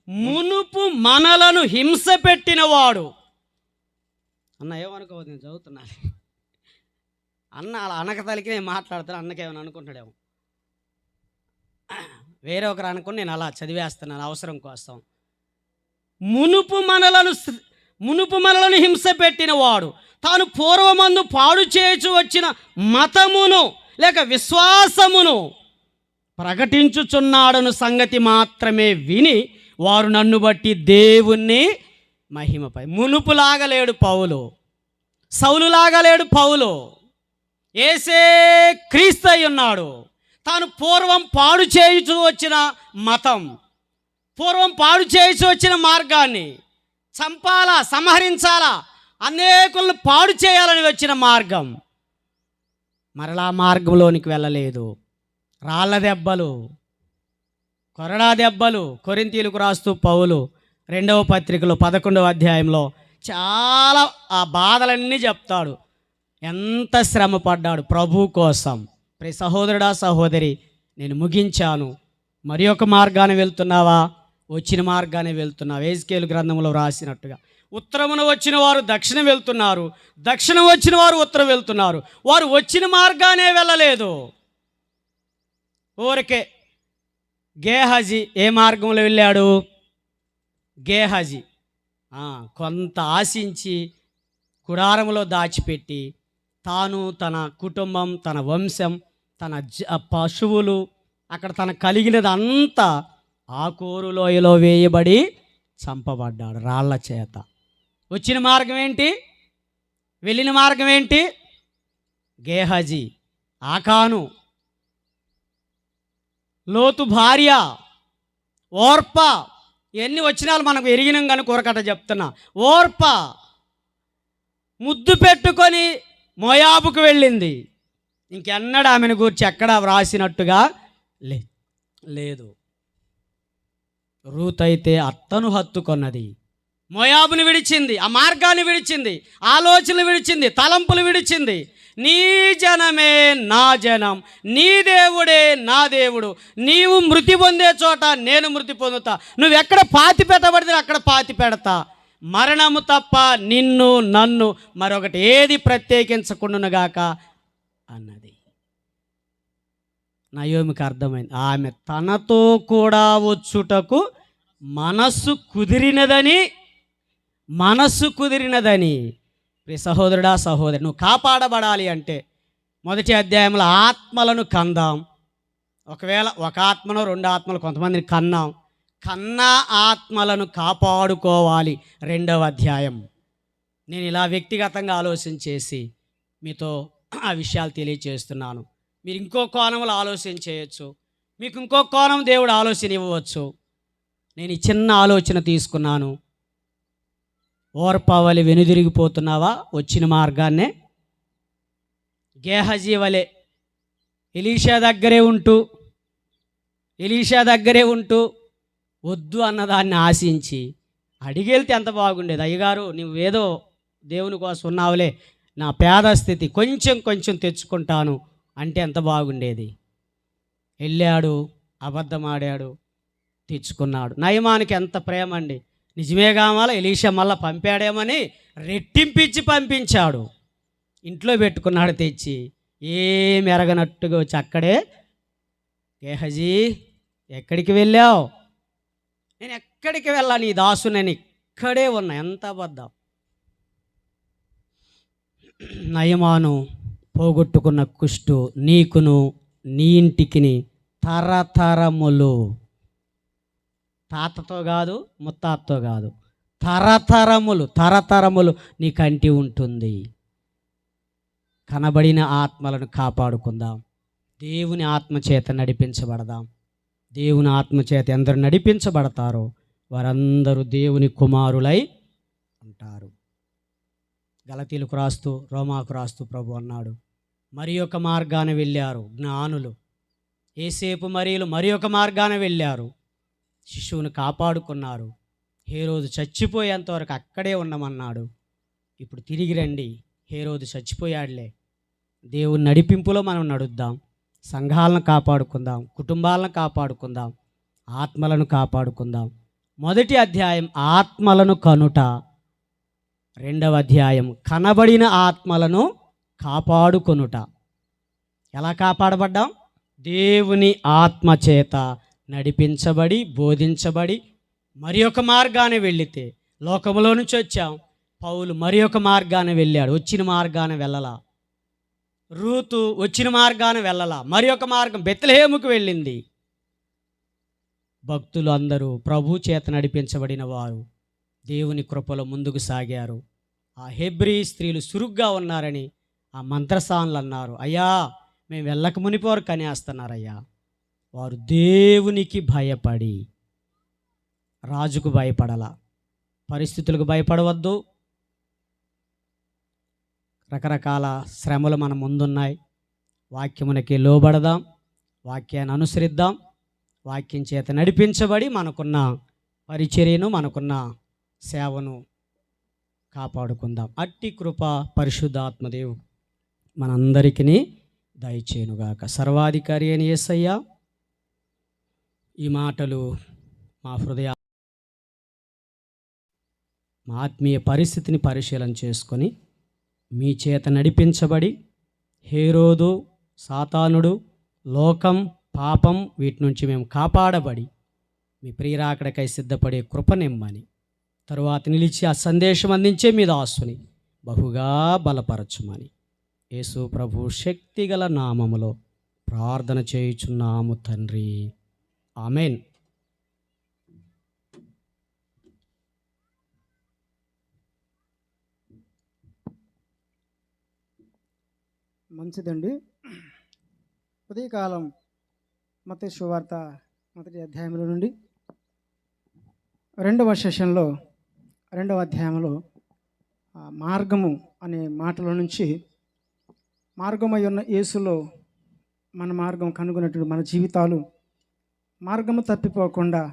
మునుపు మనలను హింస పెట్టినవాడు, అన్న ఏమనుకోవద్దు, నేను చదువుతున్నాను. అన్న అలా అనక తలికి నేను మాట్లాడతాను, అన్నకేమైనా అనుకుంటాడేమో, వేరే ఒకరు అనుకుని నేను అలా చదివేస్తున్నాను అవసరం కోసం. మునుపు మునుపు మనలను హింస పెట్టినవాడు, తాను పూర్వమందు పాడు చేయుచు వచ్చిన మతమును లేక విశ్వాసమును ప్రకటించుచున్నాడను సంగతి మాత్రమే విని వారు నన్ను బట్టి దేవుణ్ణి మహిమపై. మునుపులాగలేడు పౌలు, సౌలులాగలేడు పౌలు, యేసే క్రీస్తు అయి ఉన్నాడు. తాను పూర్వం పాడు చేయుచు వచ్చిన మతం, పూర్వం పాడు చేయుచు వచ్చిన మార్గాన్ని, చంపాలా, సంహరించాలా, అనేకులను పాడు చేయాలని వచ్చిన మార్గం, మరలా మార్గంలోనికి వెళ్ళలేదు. రాళ్ళ దెబ్బలు, కొరడా దెబ్బలు. కొరింథీయులకు రాస్తూ పౌలు 2వ పత్రికలో 11వ అధ్యాయంలో చాలా ఆ బాధలన్నీ చెప్తాడు. ఎంత శ్రమ పడ్డాడు ప్రభు కోసం. ప్రియ సహోదరుడా, సహోదరి, నేను ముగించాను. మరి ఒక మార్గాన్ని వెళ్తున్నావా? వచ్చిన మార్గాన్ని వెళ్తున్నావా? ఎహెజ్కేలు గ్రంథంలో రాసినట్టుగా ఉత్తరమున వచ్చిన వారు దక్షిణం వెళ్తున్నారు, దక్షిణం వచ్చిన వారు ఉత్తరం వెళ్తున్నారు. వారు వచ్చిన మార్గానే వెళ్ళలేదు. ఊరికే గేహజీ ఏ మార్గంలో వెళ్ళాడు? గేహజీ కొంత ఆశించి గుడారంలో దాచిపెట్టి తాను, తన కుటుంబం, తన వంశం, తన పశువులు, అక్కడ తనకు కలిగినది అంతా ఆకోరు లోయలో వేయబడి చంపబడ్డాడు రాళ్ల చేత. వచ్చిన మార్గం ఏంటి? వెళ్ళిన మార్గం ఏంటి? గేహజీ, ఆకాను, లోతు భార్య ఓర్ప, ఎన్ని వచ్చినాలు మనకు ఎరిగినాం కానీ కూరకట్ట చెప్తున్నా. ఓర్ప ముద్దు పెట్టుకొని మోయాబుకు వెళ్ళింది. ఇంకెన్నడూ ఆమెను గురించి ఎక్కడ వ్రాసినట్టుగా లేదు. రూత్ అయితే అత్తను హత్తుకొన్నది, మోయాబుని విడిచింది, ఆ మార్గాన్ని విడిచింది, ఆలోచనలు విడిచింది, తలంపులు విడిచింది. నీ జనమే నా జనం, నీ దేవుడే నా దేవుడు, నీవు మృతి పొందే చోట నేను మృతి పొందుతా, నువ్వు ఎక్కడ పాతి పెట్టబడితే అక్కడ పాతి పెడతా, మరణము తప్ప నిన్ను నన్ను మరొకటి ఏది ప్రత్యేకించకుండానుగాక అన్నది. నయోమికి అర్థమైంది. ఆమె తనతో కూడా వచ్చుటకు మనస్సు కుదిరినదని. ప్రియ సహోదరుడా, సహోదరి, నువ్వు కాపాడబడాలి అంటే మొదటి అధ్యాయంలో ఆత్మలను కందాం. ఒకవేళ ఒక ఆత్మను 2 ఆత్మలు కొంతమందిని కన్నా ఆత్మలను కాపాడుకోవాలి 2వ అధ్యాయం. నేను ఇలా వ్యక్తిగతంగా ఆలోచన చేసి మీతో ఆ విషయాలు తెలియచేస్తున్నాను. మీరు ఇంకో కోణంలో ఆలోచన చేయొచ్చు, మీకు ఇంకో కోణం దేవుడు ఆలోచన ఇవ్వవచ్చు. నేను ఈ చిన్న ఆలోచన తీసుకున్నాను. ఓర్పవలి వెనుదిరిగిపోతున్నావా? వచ్చిన మార్గాన్నే. గేహజీ వలె ఎలీషా దగ్గరే ఉంటూ వద్దు అన్నదాన్ని ఆశించి అడిగెళ్తే ఎంత బాగుండేది. అయ్యగారు, నువ్వేదో దేవుని కోసం ఉన్నావులే, నా పేద స్థితి కొంచెం తెచ్చుకుంటాను అంటే ఎంత బాగుండేది. వెళ్ళాడు, అబద్ధమాడాడు, తెచ్చుకున్నాడు. నయమానికి ఎంత ప్రేమ అండి. నిజమే కావాలా, ఎలీషా మళ్ళా పంపాడేమని రెట్టింపిచ్చి పంపించాడు. ఇంట్లో పెట్టుకున్నాడు తెచ్చి, ఏమి ఎరగనట్టుగా వచ్చి అక్కడే, గేహజీ ఎక్కడికి వెళ్ళావు? నేను ఎక్కడికి వెళ్ళా, నీ దాసు, నేను ఇక్కడే ఉన్నా. ఎంత అబద్ధం. నయమాను పోగొట్టుకున్న కుష్టు నీకును నీ ఇంటికిని తరతరములు, తాతతో కాదు, ముత్తాతతో కాదు, తరతరములు నీ కంటి ఉంటుంది. కనబడిన ఆత్మలను కాపాడుకుందాం. దేవుని ఆత్మచేత నడిపించబడదాం. దేవుని ఆత్మచేత ఎందరు నడిపించబడతారో వారందరూ దేవుని కుమారులై ఉంటారు. గలతీలకు రాస్తూ, రోమాకు రాస్తూ ప్రభు అన్నాడు, మరి ఒక మార్గాన వెళ్ళారు జ్ఞానులు. ఏసేపు మరియులు మరి ఒక మార్గాన వెళ్ళారు, శిశువును కాపాడుకున్నారు. హేరోదు చచ్చిపోయేంతవరకు అక్కడే ఉండమన్నాడు. ఇప్పుడు తిరిగి రండి, హేరోదు చచ్చిపోయాడులే. దేవుని నడిపింపులో మనం నడుద్దాం. సంఘాలను కాపాడుకుందాం, కుటుంబాలను కాపాడుకుందాం, ఆత్మలను కాపాడుకుందాం. మొదటి అధ్యాయం ఆత్మలను కనుట, 2వ అధ్యాయం కనబడిన ఆత్మలను కాపాడుకొనుట. ఎలా కాపాడబడ్డాం? దేవుని ఆత్మ చేత నడిపించబడి, బోధించబడి, మరి ఒక మార్గాన్ని వెళ్ళితే లోకంలో నుంచి వచ్చాం, పౌలు మరి ఒక మార్గాన వెళ్ళాడు, వచ్చిన మార్గాన వెళ్ళలా. రూతు వచ్చిన మార్గాన వెళ్ళలా, మరి ఒక మార్గం బెత్లెహేముకు వెళ్ళింది. భక్తులు అందరూ ప్రభు చేత నడిపించబడిన వారు దేవుని కృపలో ముందుకు సాగారు. ఆ హెబ్రీ స్త్రీలు సురుగ్గా ఉన్నారని ఆ మంత్రసానులు అన్నారు, అయ్యా మేము వెళ్ళక మునిపోరు కనేస్తున్నారయ్యా. వారు దేవునికి భయపడి, రాజుకు భయపడాల, పరిస్థితులకు భయపడవద్దు. రకరకాల శ్రమలు మన ముందున్నాయి. వాక్యమునకి లోబడదాం, వాక్యాన్ని అనుసరిద్దాం, వాక్యం చేత నడిపించబడి మనకున్న పరిచర్యను, మనకున్న సేవను కాపాడుకుందాం. అట్టి కృప పరిశుద్ధాత్మదేవు మనందరికీ దయచేయునుగాక. సర్వాధికారి అయిన యేసయ్య, ఈ మాటలు మా హృదయ, మా ఆత్మీయ పరిస్థితిని పరిశీలన చేసుకొని మీ చేత నడిపించబడి హేరోదు, సాతానుడు, లోకం, పాపం వీటి నుంచి మేము కాపాడబడి మీ ప్రియరాకడకై సిద్ధపడే కృపనిమ్మని, తరువాత నిలిచి ఆ సందేశం అందించే మీ దాసుని బహుగా బలపరచుమని యేసు ప్రభు శక్తిగల నామములో ప్రార్థన చేయుచున్నాము తండ్రి. ఆమెన్. మంచిదండి. ఉదయకాలం మత్తయి సువార్త 1వ అధ్యాయంలో నుండి 2వ సెషన్లో 2వ అధ్యాయంలో మార్గము అనే మాటల నుంచి, మార్గమై ఉన్న యేసులో మన మార్గం కనుగొన్నటువంటి మన జీవితాలు మార్గము తప్పిపోకుండా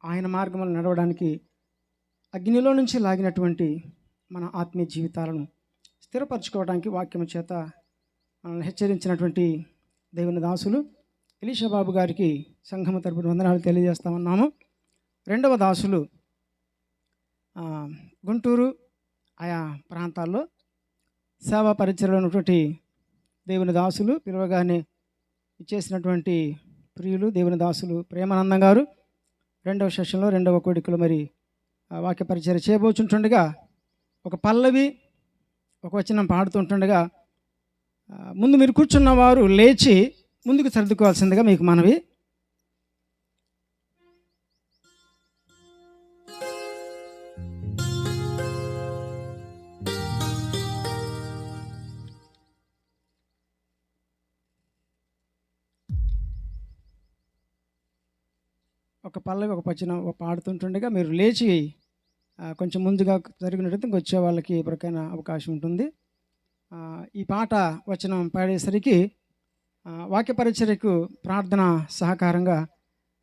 ఆయన మార్గంలో నడవడానికి అగ్నిలో నుంచి లాగినటువంటి మన ఆత్మీయ జీవితాలను స్థిరపరచుకోవడానికి వాక్యము చేత మనల్ని హెచ్చరించినటువంటి దేవుని దాసులు ఎలీషా బాబు గారికి సంఘము తరపున వందనాలు తెలియజేస్తామన్నాము. 2వ దాసులు గుంటూరు ఆయా ప్రాంతాల్లో సేవా పరిచయలో ఉన్నటువంటి దేవుని దాసులు, పిలవగానే ఇచ్చేసినటువంటి ప్రియులు దేవుని దాసులు ప్రేమానందం గారు 2వ సెషన్లో 2వ కోడికలు మరి వాక్య పరిచయం చేయబోచుంటుండగా ఒక పల్లవి, ఒక వచనం పాడుతుంటుండగా ముందు మీరు కూర్చున్న వారు లేచి ముందుకు సర్దుకోవాల్సిందిగా మీకు మనవి. ఒక పల్లవి, ఒక వచనం పాడుతుంటుండగా మీరు లేచి కొంచెం ముందుగా జరిగినట్టు ఇంకొచ్చే వాళ్ళకి ఎవరికైనా అవకాశం ఉంటుంది. ఈ పాట వచనం పాడేసరికి వాక్య పరిచర్యకు ప్రార్థన సహకారంగా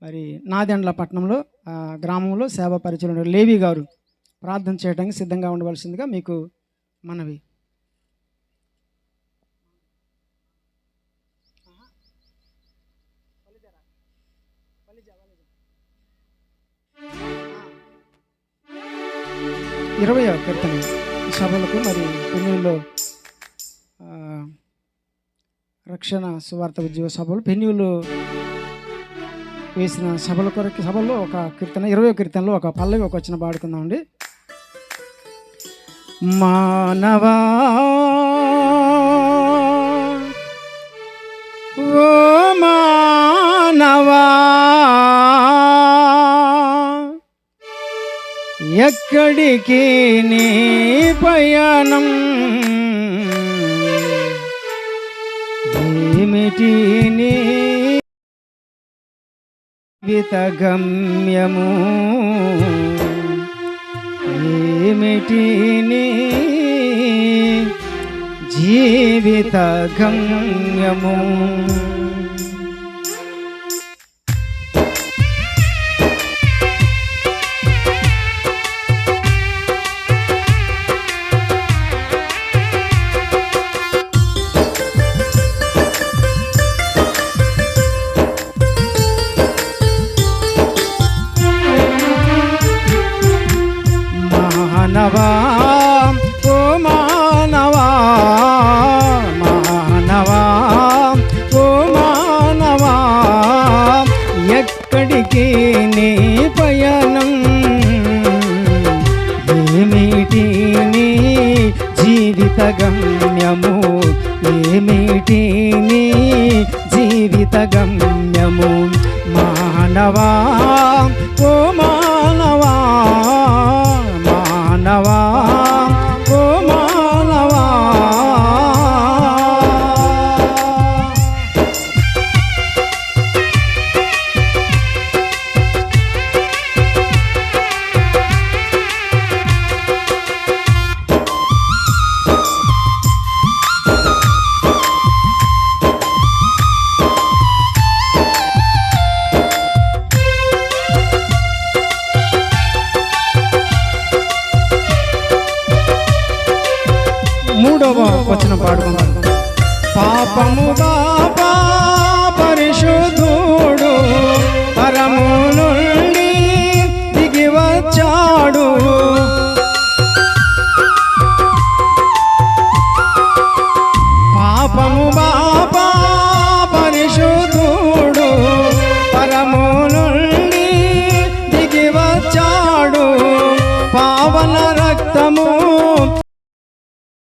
మరి నాదెండ్ల పట్టణంలో గ్రామంలో సేవా పరిచర్య లేవి గారు ప్రార్థన చేయడానికి సిద్ధంగా ఉండవలసిందిగా మీకు మనవి. ఇరవై కీర్తన సభలకు మరి పెన్నూరులో రక్షణ సువార్త ఉద్యోగ సభలు పెన్నూరులో వేసిన సభల కొరకు సభల్లో ఒక కీర్తన 20వ కీర్తనలో ఒక పల్లవి, ఒక వచనం పాడుకుందామండి. మానవా ఓ మానవా ఎక్కడికి నీ పయనం, ఏమిటి నీ జీవిత గమ్యము, ఏమిటి నీ జీవిత గమ్యము. మానవా ఓ మానవా, మానవా ఓ మానవా ఎక్కడికి నీ పయనం, ఏమిటి నీ జీవిత గమ్యము. మానవా ఓ మానవా, మానవా ఓ మానవా. మూడవ వచనం పాడుకుందాం. పాపము బాబా పరిశుద్ధుడు పరము నుండి దిగి వచ్చాడు. పాపము బాబా పరిశుద్ధుడు పరము నుండి దిగి వచ్చాడు. పావన రక్తము